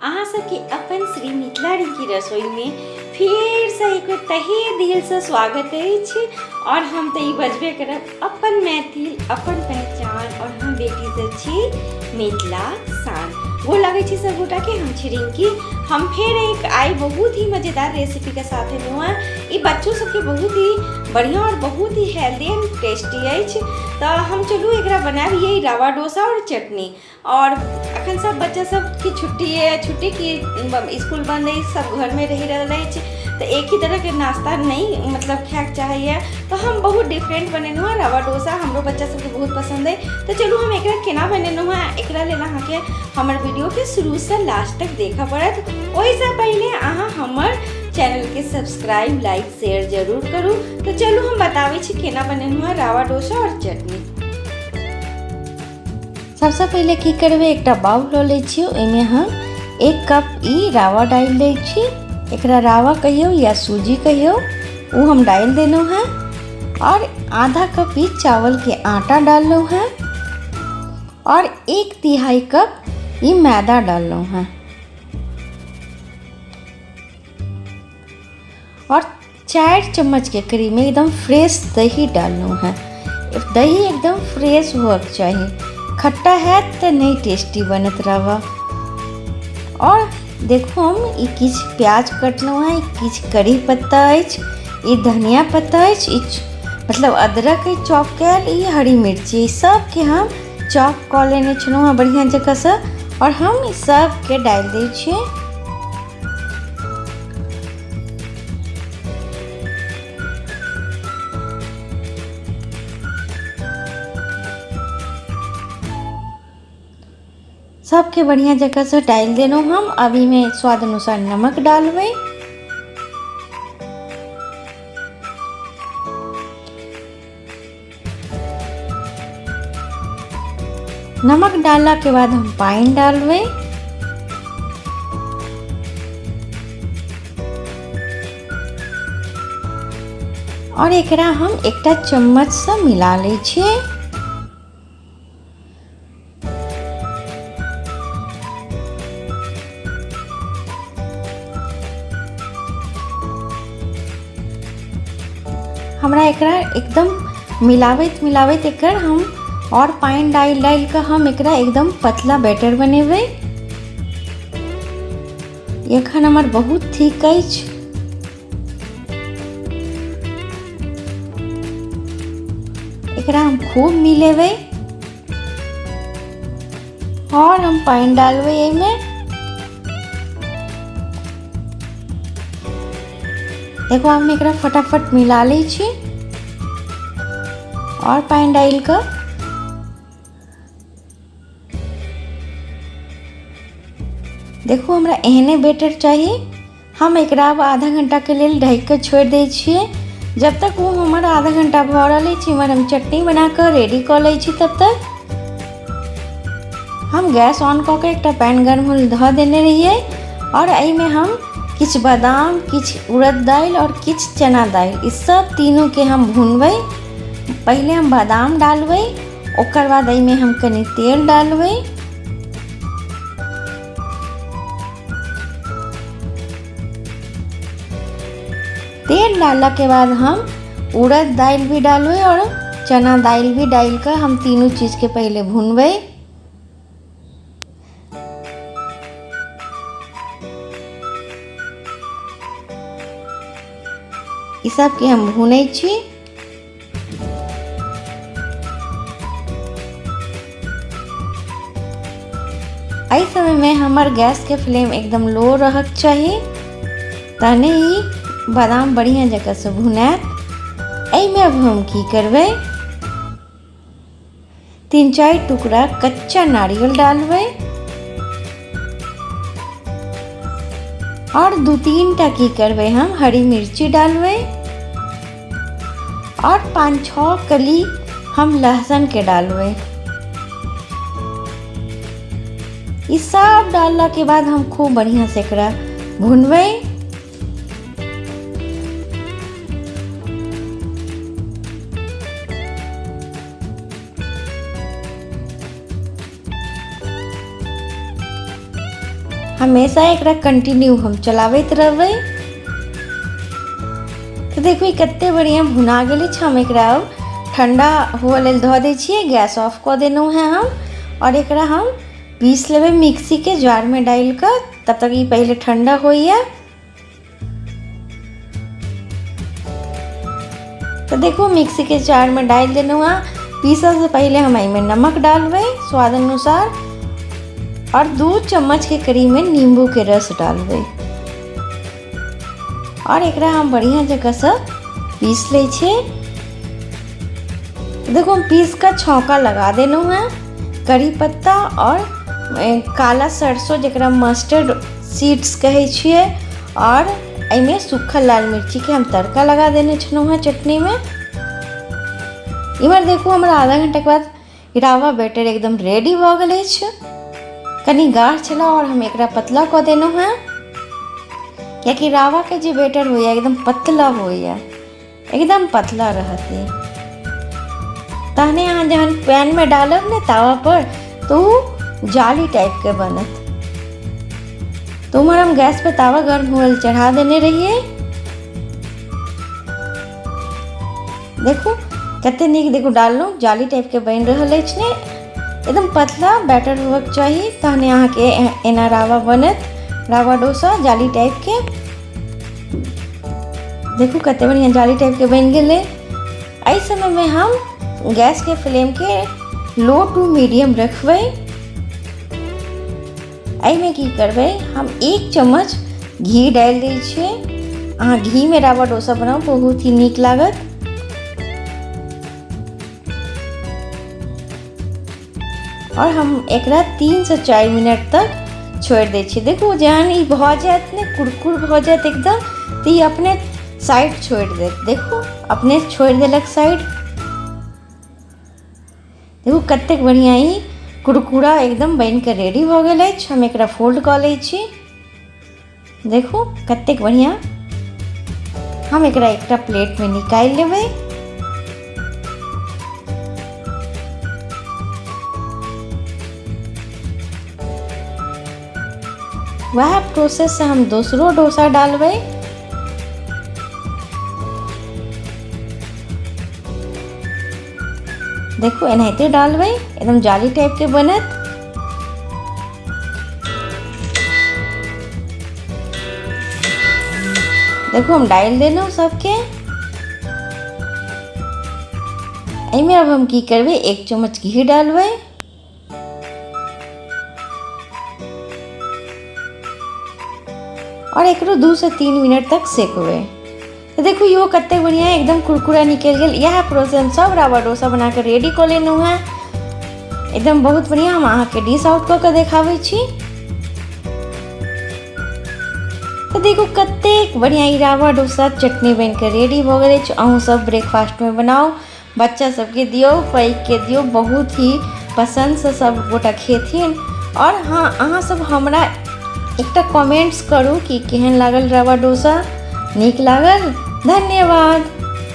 अहाँ सबके अपन श्री मिथिला की रसोई में फिर से एक तहे दिल से स्वागत है। और हम तो ये बजबे करब अपन मैथिल अपन पहचान और हम बेटी से छी मिथिला शान। वो लगे छी सब गोटा के हम छी रिंकी। हम फिर एक आई बहुत ही मज़ेदार रेसिपी के साथ हुआ। ये बच्चों सबके बहुत ही बढ़िया और बहुत ही हेल्दी एंड टेस्टी है। तो हम चलू एक बनाबी रवा डोसा और चटनी। और अखन सब बच्चा सब की छुट्टी है, छुट्टी की स्कूल बंद है, सब घर में रही रहे तो एक ही तरह के नाश्ता नहीं मतलब खाए चाहिए। तो हम बहुत डिफरेंट बने हुआ रवा डोसा हमरो बच्चा सबके बहुत पसंद है। तो चलू हम एक केना बने हुआ एक लेना के हमार वीडियो के शुरू से लास्ट तक देखा पड़त। वैसे पहले अहाँ हमार चैनल के सब्सक्राइब लाइक शेयर जरूर करूँ। तो चलू हम बतावे केना बने हुआ रवा डोसा और चटनी। सबसे पहले की करबे एक बाउल लो ले छी, ओइमे हम 1 कप ई रावा डाल ले छी। एकरा रावा कहियो या सूजी कहियो वो हम डाल देनो है। और आधा कप ई चावल के आटा डाल लो है और 1/3 कप ये मैदा डाल लो है और 4 चम्मच के करीब में एकदम फ्रेश दही डाल लो है। दही एकदम फ्रेश होना चाहिए, खट्टा है तो नहीं टेस्टी बनत रवा। और देखो हम ये किछ प्याज कटलो है, किछ करी पत्ता है, ये धनिया पत्ता है, मतलब अदरक है चॉप कैल, ये हरी मिर्ची सब के हम चॉप कर लेने छलो है बढ़िया जगह से। और हम सब के डाल दे छे। सबके बढ़िया जगह से डाल देनो हम। अभी में स्वाद अनुसार नमक डालवे। नमक डालने के बाद हम पानी डालवे। और एकरा हम एकटा चम्मच से मिला ले छे। हमरा एकरा एकदम मिलावत एकर हम और पानी डाल कर हम एकरा एकदम पतला बैटर बनेबे। एखन हमार बहुत ठीक है। एकरा हम खूब मिलेबे और हम पानी डालबे एमे। देखो हम एकरा फटाफट मिला ले छी और पानी डाल कर देखो हमरा एहने बैटर चाहिए। हम एकरा आधा घंटा के लिए ढक कर छोड़ दे छिए। जब तक वो हमारा आधा घंटा भर ले छी हम चटनी बना कर रेडी कर ले छी। तब तक हम गैस ऑन करके एक पैन गर्म होल ध देने रहिए। और आई में हम किछ बादाम, किछ उड़द दाल और किछ चना दाल, इस सब तीनों के हम भूनबे। पहले हम बादाम डालबे, ओकर बाद आई में हम कनी तेल डालबे। तेल डालने के बाद हम उड़द दाल भी डालबे और चना दाल भी डाल कर हम तीनों चीज़ के पहले भूनबे। ये सब के हम भूनै छी। एहि समय में हमार गैस के फ्लेम एकदम लो रहक चाहिए, तने ही बादाम बढ़िया जगह से भुनात। एहि में अब हम की करबे 3-4 टुकड़ा कच्चा नारियल डालबे और 2-3 टा की करबे हम हरी मिर्ची डालबे और 5-6 कली हम लहसुन के डालबे। इस सब डालने के बाद हम खूब बढ़िया से एकरा भूनबे। हमेशा एकरा कंटिन्यू हम चलाबैत रहबै। तो देखो ई कते बढ़िया भुना गेल छै। हम एकरा अब ठंडा हुए लेल धऽ दै छियै। गैस ऑफ कऽ देलहुँ हैं हम, और एकरा हम पीस लेबै मिक्सी के जार में डाल कर। तब तक ये पहले ठंडा होइए। तो देखो मिक्सी के जार में डाल देलहुँ हैं। पीसा से पहले हम में नमक डालबै स्वाद अनुसार, और 2 चम्मच के करीब में नींबू के रस डालबै, और एकरा हम बढ़िया जगह से पीस ले छे। देखो हम पीस का छौंका लगा देलहुँ हैं। करी पत्ता और काला सरसों जरा मस्टर्ड सीड्स कहे छिए, और एमे सूखल लाल मिर्ची के हम तड़का लगा देने छलहुँ हैं चटनी में। इमर देखो हमारा आधा घंटा के बाद रावा बैटर एकदम रेडी हो गए छै। कनी गाढ़ छला और हम एकरा पतला कऽ देलहुँ हैं, कियाकि रावा के जे बैटर होइए एकदम पतला होइए, एकदम पतला रहते। तहने अहाँ जहन पैन में डालब ने तावा पर, तो जाली टाइप के बनत। तो उमर हम गैस पे तावा गर्म होल चढ़ा देने रहिए। देखो कते नीक देखो डाललहुँ, जाली टाइप के बन रहल अछि ने। एकदम पतला बैटर होबाक चाहिए, तहने अहाँ के एना रावा बनत, रावा डोसा जाली टाइप के। देखो कते बढ़िया जाली टाइप के बन गेले। एहि समय में हम गैस के फ्लेम के लो टू मीडियम रखबै। एहिमे की करबै, हम 1 चम्मच घी डाल दै छियै। अहाँ घी में रावा डोसा बनाओ, बहुत ही नीक लागत। और हम एकरा 3 से 4 मिनट तक छोड़ दै छियै। देखो जहन ई भऽ जायत ने, कुरकुर भऽ जायत एकदम, तो ये अपने साइड छोड़ देत। देखो अपने छोड़ देलक साइड। देखो कतेक बढ़िया ही कुरकुरा एकदम बन के रेडी हो गए अछि। हम एकरा फोल्ड कऽ लै छी। देखो कतेक बढ़िया। हम एकरा एकटा प्लेट में निकाल लेबै। वह प्रोसेस से हम दूसरो डोसा डालबै। देखो एनाहिते डालबै, एकदम जाली टाइप के बनत। देखो हम डाल देलहुँ सबके। एहिमे अब हम की करबै, 1 चम्मच घी डालबै, और एकरो 2 से 3 मिनट तक सेकबै। तो देखो यो कते बढ़िया एकदम कुरकुरा निकल गेल। यह प्रोसेस सब रावा डोसा बना के रेडी कर लेलहुँ हैं। एकदम बहुत बढ़िया। हम अहाँ के डिश आउट कऽ के देखाबै छी। तो देखो कते बढ़िया ई रावा डोसा चटनी बन के रेडी हो गए। अहूँ सब ब्रेकफास्ट में बनाओ, बच्चा सबके दियो, पैघ के दियो, बहुत ही पसंद से सब गोटा खेथिन। और हाँ, अहाँ सब हमरा एकटा कमेंट्स करू कि केहन लागल रावा डोसा। नीक लागल? धन्यवाद।